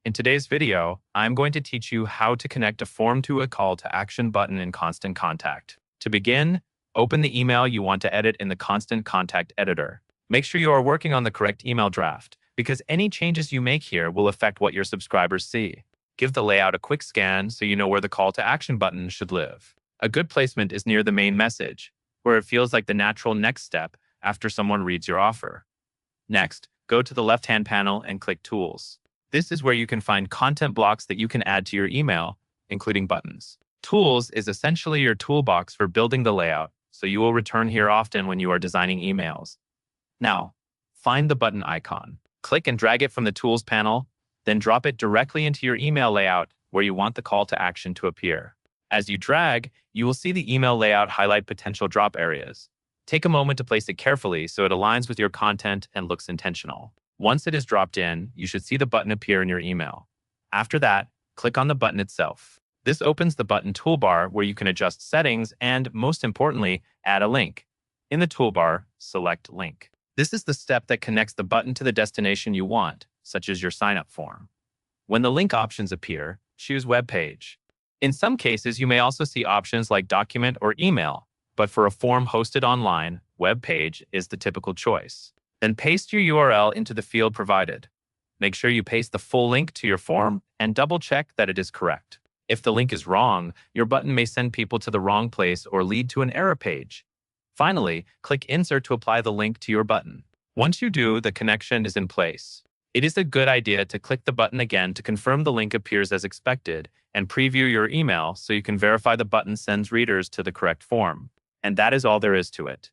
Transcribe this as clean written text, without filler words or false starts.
In today's video, I'm going to teach you how to connect a form to a call to action button in Constant Contact. To begin, open the email you want to edit in the Constant Contact editor. Make sure you are working on the correct email draft, because any changes you make here will affect what your subscribers see. Give the layout a quick scan so you know where the call to action button should live. A good placement is near the main message, where it feels like the natural next step after someone reads your offer. Next, go to the left-hand panel and click Tools. This is where you can find content blocks that you can add to your email, including buttons. Tools is essentially your toolbox for building the layout, so you will return here often when you are designing emails. Now, find the button icon. Click and drag it from the Tools panel, then drop it directly into your email layout where you want the call to action to appear. As you drag, you will see the email layout highlight potential drop areas. Take a moment to place it carefully so it aligns with your content and looks intentional. Once it is dropped in, you should see the button appear in your email. After that, click on the button itself. This opens the button toolbar where you can adjust settings and, most importantly, add a link. In the toolbar, select Link. This is the step that connects the button to the destination you want, such as your sign-up form. When the link options appear, choose Web Page. In some cases, you may also see options like Document or Email, but for a form hosted online, Web Page is the typical choice. Then paste your URL into the field provided. Make sure you paste the full link to your form and double-check that it is correct. If the link is wrong, your button may send people to the wrong place or lead to an error page. Finally, click Insert to apply the link to your button. Once you do, the connection is in place. It is a good idea to click the button again to confirm the link appears as expected and preview your email so you can verify the button sends readers to the correct form. And that is all there is to it.